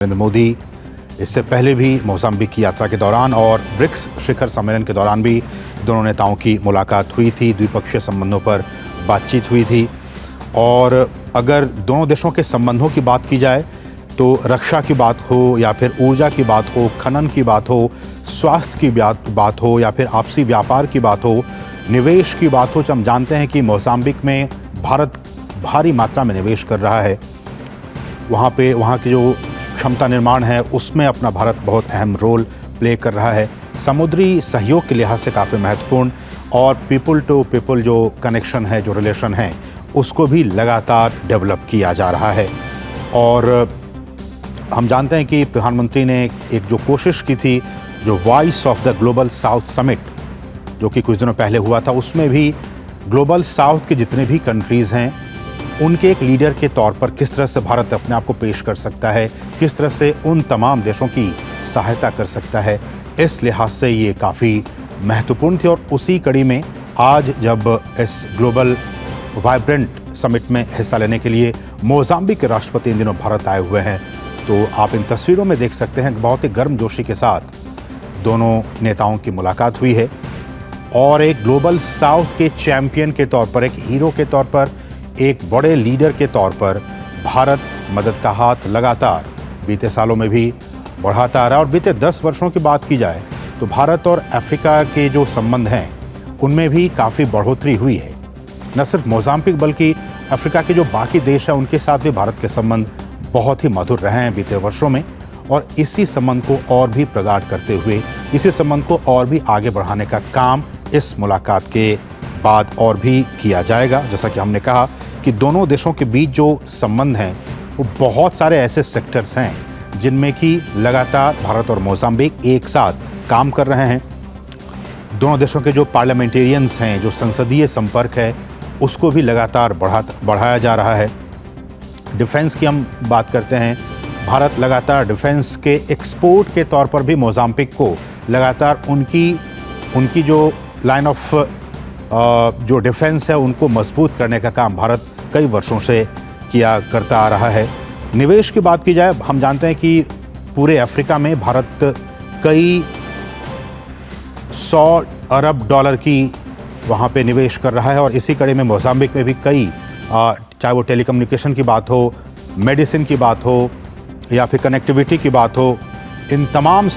नरेंद्र मोदी इससे पहले भी मोजाम्बिक की यात्रा के दौरान और ब्रिक्स शिखर सम्मेलन के दौरान भी दोनों नेताओं की मुलाकात हुई थी, द्विपक्षीय संबंधों पर बातचीत हुई थी। और अगर दोनों देशों के संबंधों की बात की जाए तो रक्षा की बात हो या फिर ऊर्जा की बात हो, खनन की बात हो, स्वास्थ्य की बात हो या फिर आपसी व्यापार की बात हो, निवेश की बात हो, तो हम जानते हैं कि मोजाम्बिक में भारत भारी मात्रा में निवेश कर रहा है। वहाँ की जो क्षमता निर्माण है उसमें अपना भारत बहुत अहम रोल प्ले कर रहा है। समुद्री सहयोग के लिहाज से काफ़ी महत्वपूर्ण और पीपल टू पीपल जो कनेक्शन है, जो रिलेशन है, उसको भी लगातार डेवलप किया जा रहा है। और हम जानते हैं कि प्रधानमंत्री ने एक जो कोशिश की थी, जो voice of the global south summit जो कि कुछ दिनों पहले हुआ था, उसमें भी ग्लोबल साउथ के जितने भी कंट्रीज़ हैं उनके एक लीडर के तौर पर किस तरह से भारत अपने आप को पेश कर सकता है, किस तरह से उन तमाम देशों की सहायता कर सकता है, इस लिहाज से ये काफ़ी महत्वपूर्ण थी। और उसी कड़ी में आज जब इस ग्लोबल वाइब्रेंट समिट में हिस्सा लेने के लिए मोजाम्बिक के राष्ट्रपति इन दिनों भारत आए हुए हैं, तो आप इन तस्वीरों में देख सकते हैं कि बहुत ही गर्मजोशी के साथ दोनों नेताओं की मुलाकात हुई है। और एक ग्लोबल साउथ के चैंपियन के तौर पर, एक हीरो के तौर पर, एक बड़े लीडर के तौर पर भारत मदद का हाथ लगातार बीते सालों में भी बढ़ाता आ रहा है। और बीते 10 वर्षों की बात की जाए तो भारत और अफ्रीका के जो संबंध हैं उनमें भी काफ़ी बढ़ोतरी हुई है। न सिर्फ मोजाम्बिक बल्कि अफ्रीका के जो बाकी देश हैं उनके साथ भी भारत के संबंध बहुत ही मधुर रहे हैं बीते वर्षों में। और इसी संबंध को और भी प्रगाढ़ करते हुए, इसी संबंध को और भी आगे बढ़ाने का काम इस मुलाकात के बाद और भी किया जाएगा। जैसा कि हमने कहा कि दोनों देशों के बीच जो संबंध हैं वो बहुत सारे ऐसे सेक्टर्स हैं जिनमें कि लगातार भारत और मोजाम्बिक एक साथ काम कर रहे हैं। दोनों देशों के जो पार्लियामेंटेरियंस हैं, जो संसदीय संपर्क है, उसको भी लगातार बढ़ाया जा रहा है। डिफेंस की हम बात करते हैं, भारत लगातार डिफेंस के एक्सपोर्ट के तौर पर भी मोजाम्बिक को लगातार उनकी जो लाइन ऑफ जो डिफेंस है उनको मजबूत करने का काम भारत कई वर्षों से किया करता आ रहा है। निवेश की बात की जाए, हम जानते हैं कि पूरे अफ्रीका में भारत कई 100 अरब डॉलर की वहाँ पे निवेश कर रहा है। और इसी कड़ी में मोजाम्बिक में भी कई, चाहे वो टेलीकम्युनिकेशन की बात हो, मेडिसिन की बात हो या फिर कनेक्टिविटी की बात हो, इन तमाम